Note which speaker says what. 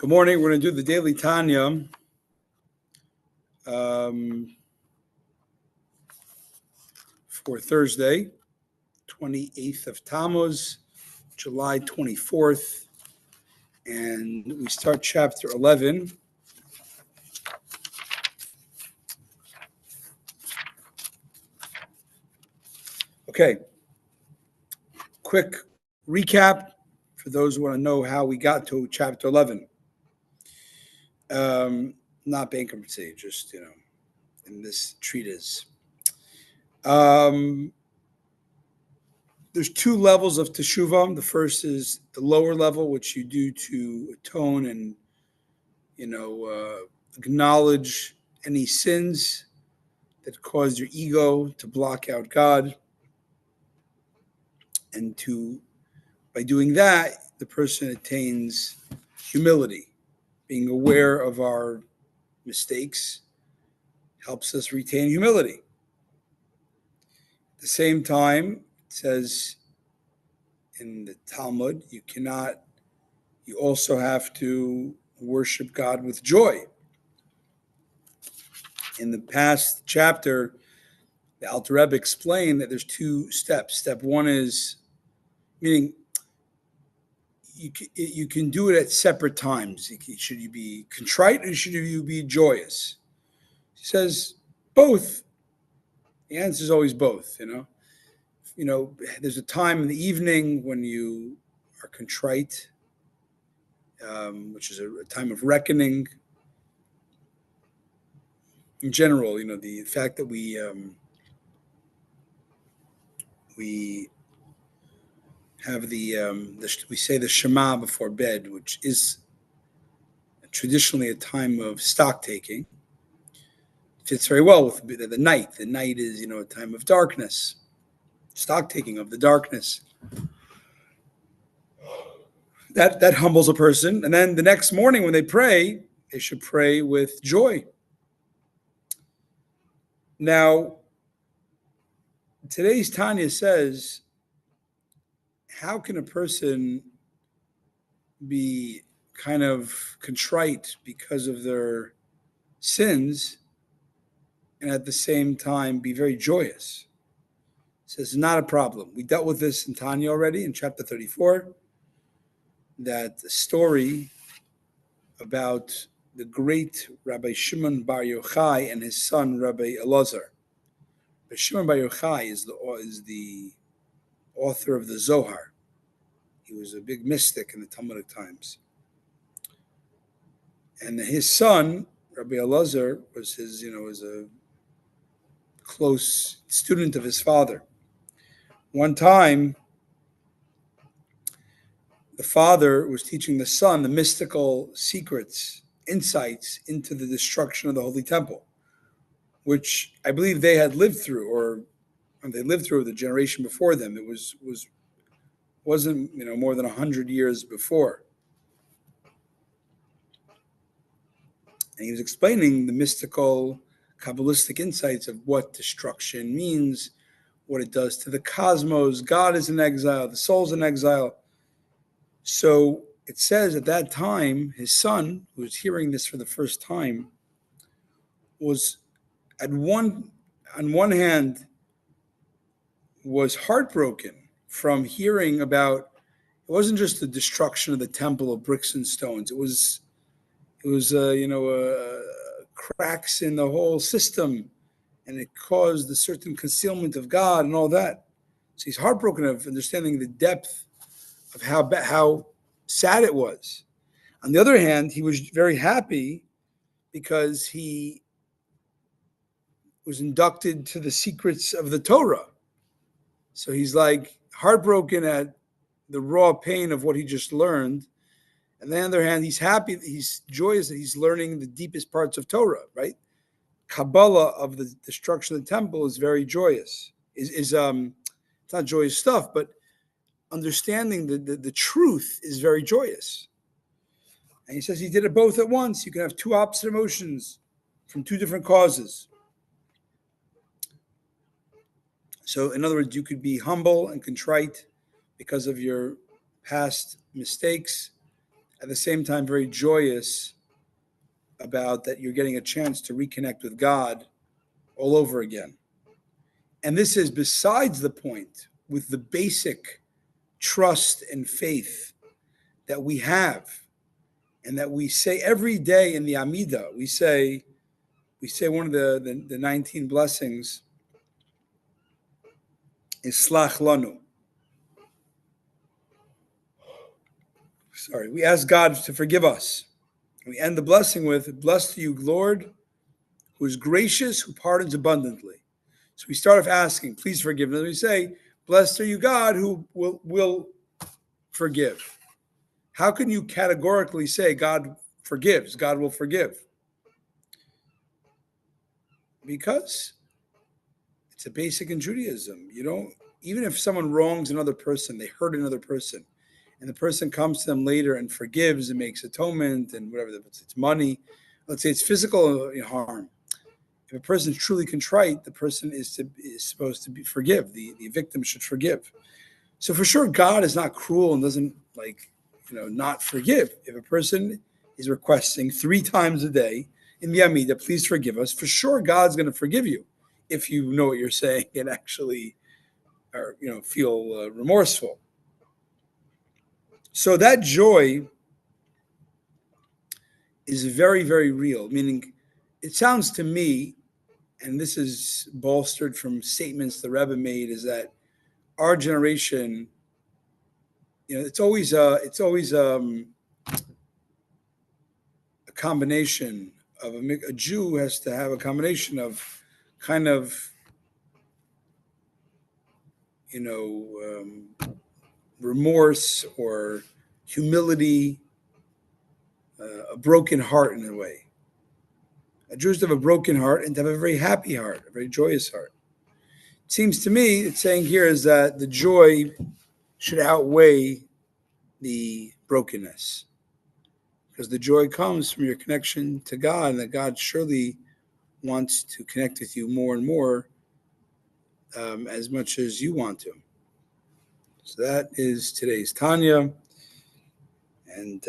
Speaker 1: Good morning. We're going to do the daily Tanya for Thursday, 28th of Tammuz, July 24th. And we start chapter 11. Okay. Quick recap for those who want to know how we got to chapter 11. Not bankruptcy, just, in this treatise. There's two levels of teshuvah. The first is the lower level, which you do to atone and, acknowledge any sins that cause your ego to block out God. And by doing that, the person attains humility. Being aware of our mistakes helps us retain humility. At the same time, it says in the Talmud, you also have to worship God with joy. In the past chapter, the Alter Rebbe explained that there's two steps. Step one is, meaning you can do it at separate times. Should you be contrite or should you be joyous? He says both. The answer is always both, There's a time in the evening when you are contrite, which is a time of reckoning. In general, the fact that we have we say the Shema before bed, which is traditionally a time of stock taking. Fits very well with the night. The night is, a time of darkness, stock taking of the darkness. That humbles a person. And then the next morning when they pray, they should pray with joy. Now, today's Tanya says, how can a person be kind of contrite because of their sins and at the same time be very joyous? It says, not a problem. We dealt with this in Tanya already in chapter 34, that the story about the great Rabbi Shimon Bar Yochai and his son Rabbi Elazar. Rabbi Shimon Bar Yochai is the author of the Zohar. He was a big mystic in the Talmudic times. And his son, Rabbi Elazar, was was a close student of his father. One time, the father was teaching the son the mystical secrets, insights into the destruction of the Holy Temple, which I believe they had lived through, or they lived through the generation before them. It wasn't more than 100 years before. And he was explaining the mystical, Kabbalistic insights of what destruction means, what it does to the cosmos. God is in exile, the soul's in exile. So it says at that time, his son, who was hearing this for the first time, was on one hand, was heartbroken from hearing about, it wasn't just the destruction of the temple of bricks and stones. It was cracks in the whole system, and it caused a certain concealment of God and all that. So he's heartbroken of understanding the depth of how sad it was. On the other hand, he was very happy because he was inducted to the secrets of the Torah. So he's like heartbroken at the raw pain of what he just learned. And on the other hand, he's happy, he's joyous that he's learning the deepest parts of Torah, right? Kabbalah of the destruction of the temple is very joyous. It's not joyous stuff, but understanding the truth is very joyous. And he says he did it both at once. You can have two opposite emotions from two different causes. So in other words, you could be humble and contrite because of your past mistakes. at the same time very joyous about that you're getting a chance to reconnect with God all over again. And this is besides the point with the basic trust and faith that we have and that we say every day in the Amidah. We say one of the 19 blessings is Slach Lanu. Sorry, we ask God to forgive us. We end the blessing with, blessed are you, Lord, who is gracious, who pardons abundantly. So we start off asking, please forgive. And then we say, blessed are you, God, who will forgive. How can you categorically say God forgives, God will forgive? Because it's a basic in Judaism. You don't, even if someone wrongs another person, they hurt another person, and the person comes to them later and forgives and makes atonement and whatever, it's money, let's say it's physical harm. If a person is truly contrite, the person is supposed to forgive. The victim should forgive. So for sure, God is not cruel and doesn't not forgive. If a person is requesting 3 times a day in the Amidah, please forgive us, for sure God's going to forgive you if you know what you're saying and actually feel remorseful. So that joy is very, very real, meaning it sounds to me, and this is bolstered from statements the Rabbi made, is that our generation, it's always a combination of a Jew has to have a combination of kind of remorse or humility, a broken heart in a way. A Jew is to have a broken heart and to have a very happy heart, a very joyous heart. It seems to me, it's saying here is that the joy should outweigh the brokenness, because the joy comes from your connection to God, and that God surely wants to connect with you more and more, as much as you want to. So that is today's Tanya, and